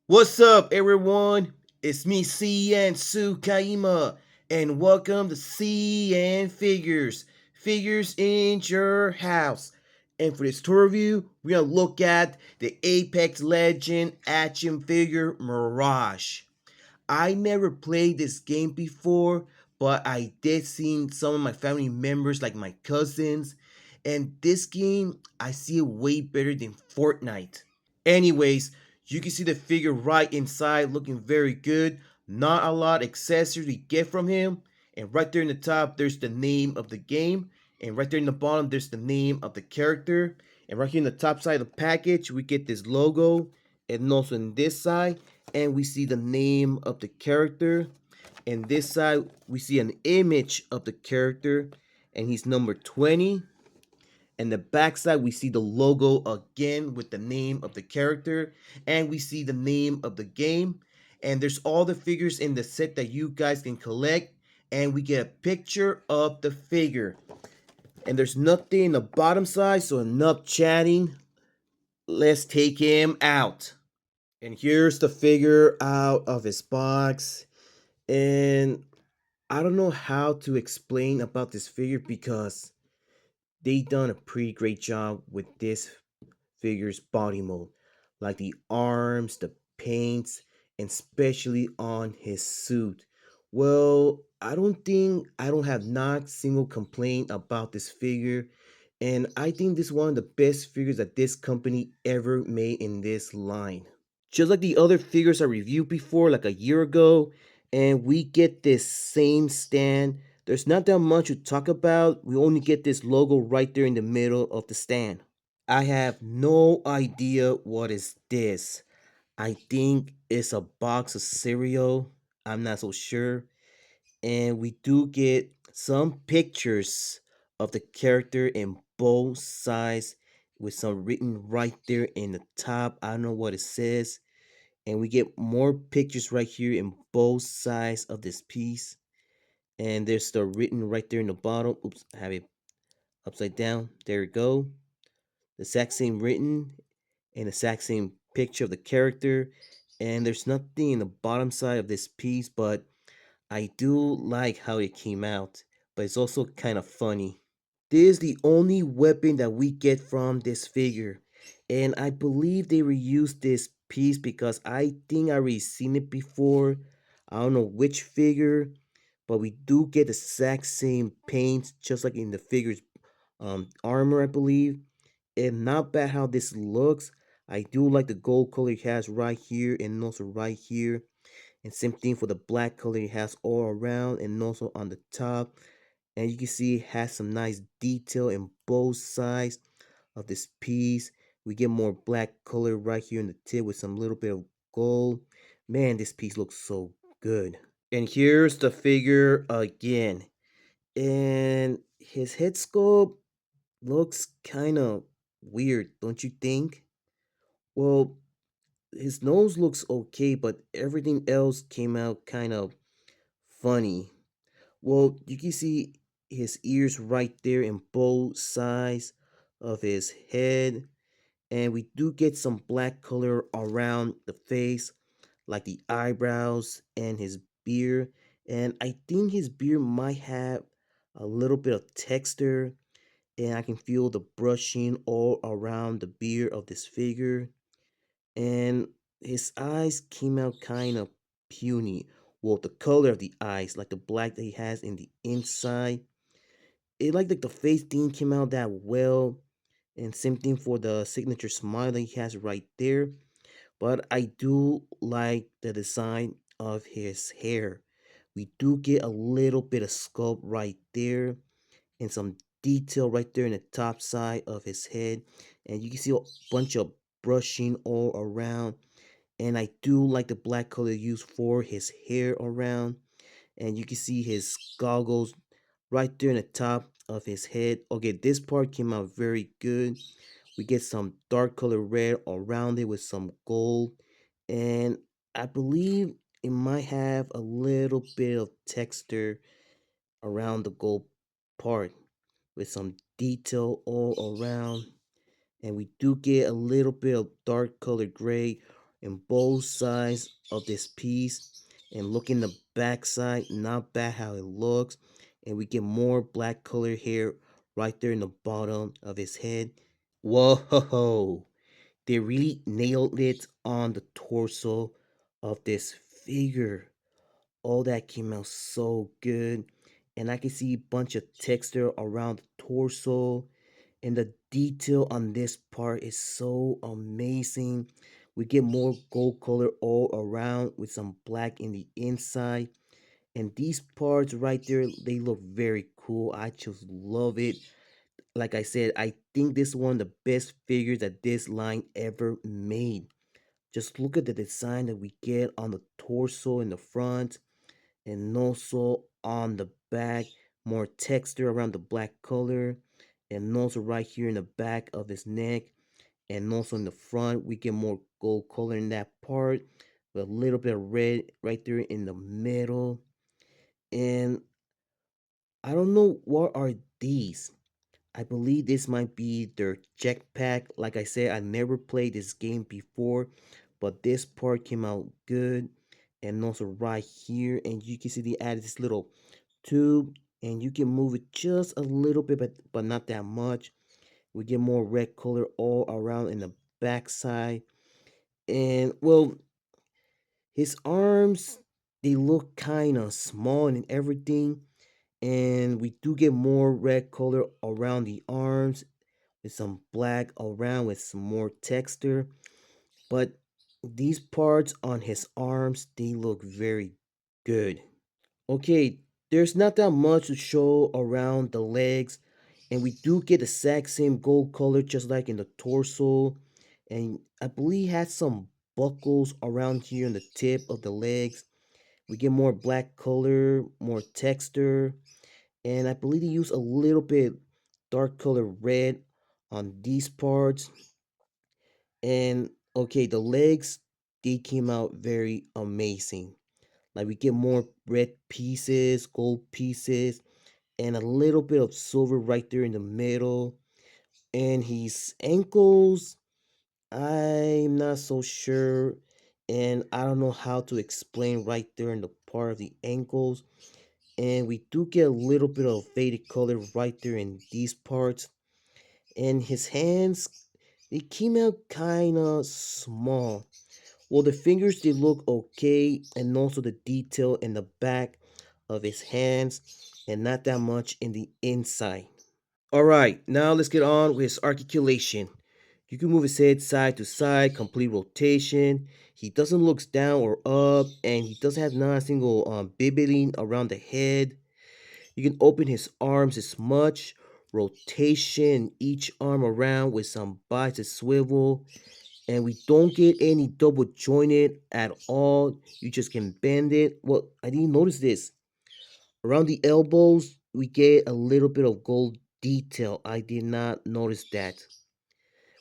What's up, everyone? It's me, CN.TSUKAIMA, and welcome to CN.Figures, Figures in Your House. And for this tour review, we're going to look at the Apex Legend action figure Mirage. I never played this game before, but I did see some of my family members, like my cousins, and this game, I see it way better than Fortnite. Anyways, you can see the figure right inside looking very good. Not a lot of accessories we get from him. And right there in the top, there's the name of the game. And right there in the bottom, there's the name of the character. And right here in the top side of the package, we get this logo. And also in this side, and we see the name of the character. And this side, we see an image of the character. And he's number 20. And the backside, we see the logo again with the name of the character, and we see the name of the game. And there's all the figures in the set that you guys can collect, and we get a picture of the figure. And there's nothing in the bottom side, so enough chatting. Let's take him out. And here's the figure out of his box. And I don't know how to explain about this figure because they done a pretty great job with this figure's body mode, like the arms, the paints, and especially on his suit. Well, I don't have not single complaint about this figure, and I think this is one of the best figures that this company ever made in this line. Just like the other figures I reviewed before, like a year ago, and we get this same stand. There's not that much to talk about. We only get this logo right there in the middle of the stand. I have no idea what is this. I think it's a box of cereal. I'm not so sure. And we do get some pictures of the character in both sides with some written right there in the top. I don't know what it says. And we get more pictures right here in both sides of this piece. And there's the written right there in the bottom. Oops, I have it upside down. There we go. The exact same written and the exact same picture of the character. And there's nothing in the bottom side of this piece, but I do like how it came out. But it's also kind of funny. This is the only weapon that we get from this figure. And I believe they reused this piece because I think I already seen it before. I don't know which figure, but we do get the exact same paint, just like in the figure's armor, I believe. And not bad how this looks. I do like the gold color it has right here and also right here. And same thing for the black color it has all around and also on the top. And you can see it has some nice detail in both sides of this piece. We get more black color right here in the tip with some little bit of gold. Man, this piece looks so good. And here's the figure again. And his head sculpt looks kind of weird, don't you think? Well, his nose looks okay, but everything else came out kind of funny. Well, you can see his ears right there in both sides of his head, and we do get some black color around the face, like the eyebrows and his beard. And I think his beard might have a little bit of texture, and I can feel the brushing all around the beard of this figure. And his eyes came out kind of puny. Well, the color of the eyes, like the black that he has in the inside, it like the face didn't came out that well. And same thing for the signature smile that he has right there. But I do like the design of his hair. We do get a little bit of sculpt right there and some detail right there in the top side of his head. And you can see a bunch of brushing all around. And I do like the black color used for his hair around. And you can see his goggles right there in the top of his head. Okay, this part came out very good. We get some dark color red around it with some gold. And I believe it might have a little bit of texture around the gold part with some detail all around. And we do get a little bit of dark color gray in both sides of this piece. And look in the back side, not bad how it looks. And we get more black color here right there in the bottom of his head. Whoa, they really nailed it on the torso of this figure. All that came out so good. And I can see a bunch of texture around the torso. And the detail on this part is so amazing. We get more gold color all around with some black in the inside. And these parts right there, they look very cool. I just love it. Like I said, I think this is one of the best figures that this line ever made. Just look at the design that we get on the torso in the front and also on the back. More texture around the black color, and also right here in the back of his neck, and also in the front we get more gold color in that part with a little bit of red right there in the middle. And I don't know what are these. I believe this might be their jetpack. Like I said, I never played this game before, but this part came out good. And also right here, and you can see they added this little tube, and you can move it just a little bit, but not that much. We get more red color all around in the backside. And well, his arms, they look kind of small and everything. And we do get more red color around the arms with some black around with some more texture. But these parts on his arms, they look very good. Okay, there's not that much to show around the legs, and we do get the exact same gold color just like in the torso. And I believe has some buckles around here on the tip of the legs. We get more black color, more texture, and I believe they use a little bit dark color red on these parts. And okay, the legs, they came out very amazing. Like we get more red pieces, gold pieces, and a little bit of silver right there in the middle. And his ankles, I'm not so sure. And I don't know how to explain right there in the part of the ankles. And we do get a little bit of faded color right there in these parts. And his hands, they came out kind of small. Well, the fingers, they look okay, and also the detail in the back of his hands, and not that much in the inside. All right, now let's get on with his articulation. You can move his head side to side, complete rotation. He doesn't look down or up, and he doesn't have not a single bibbiting around the head. You can open his arms as much, rotation each arm around with some bicep swivel, and we don't get any double jointed at all. You just can bend it. Well, I didn't notice this. Around the elbows, we get a little bit of gold detail. I did not notice that.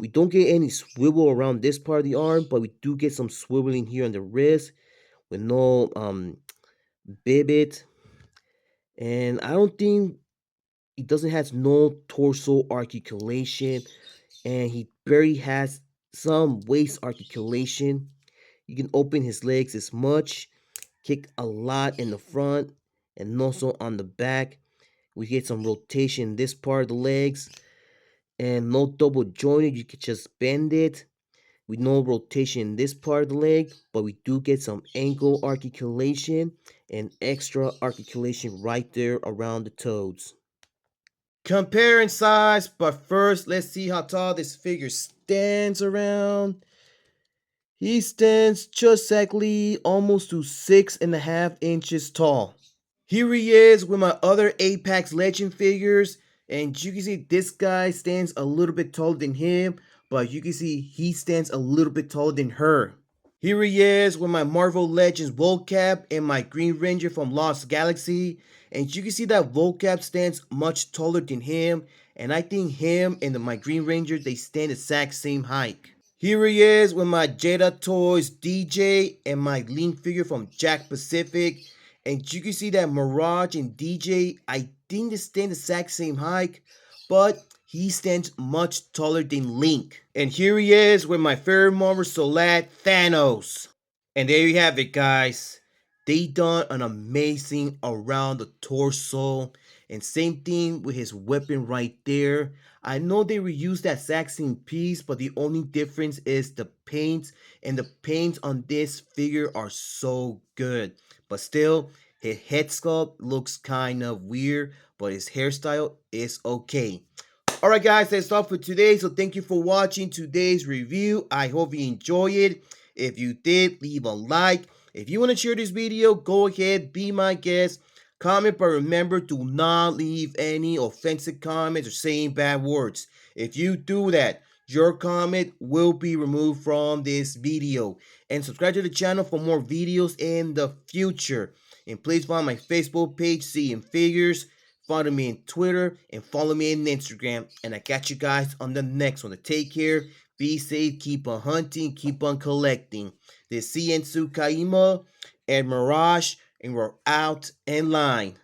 We don't get any swivel around this part of the arm, but we do get some swiveling here on the wrist with no bibit. And I don't think he doesn't have no torso articulation, and he barely has some waist articulation. You can open his legs as much, kick a lot in the front, and also on the back. We get some rotation in this part of the legs, and no double jointed. You can just bend it with no rotation in this part of the leg, but we do get some ankle articulation and extra articulation right there around the toes. Compare in size, but first let's see how tall this figure stands around. He stands just exactly almost to 6.5 inches tall. Here he is with my other Apex Legend figures, and you can see this guy stands a little bit taller than him, but you can see he stands a little bit taller than her. Here he is with my Marvel Legends vocab and my Green Ranger from Lost Galaxy, and you can see that vocab stands much taller than him, and I think him and my Green Ranger, they stand the exact same height. Here he is with my Jada Toys DJ and my Link figure from Jack Pacific. And you can see that Mirage and DJ, I think they stand the exact same height. But he stands much taller than Link. And here he is with my favorite Marvel Select, Thanos. And there you have it, guys. They done an amazing around the torso. And same thing with his weapon right there. I know they reused that exact same piece, but the only difference is the paints. And the paints on this figure are so good. But still, his head sculpt looks kind of weird, but his hairstyle is okay. Alright guys, that's all for today. So thank you for watching today's review. I hope you enjoy it. If you did, leave a like. If you want to share this video, go ahead, be my guest. Comment, but remember, do not leave any offensive comments or saying bad words. If you do that, your comment will be removed from this video. And subscribe to the channel for more videos in the future. And please follow my Facebook page, CN.Figures. Follow me on Twitter and follow me on Instagram. And I got you guys on the next one. Take care, be safe, keep on hunting, keep on collecting. This CN.TSUKAIMA and Mirage, and we're out in line.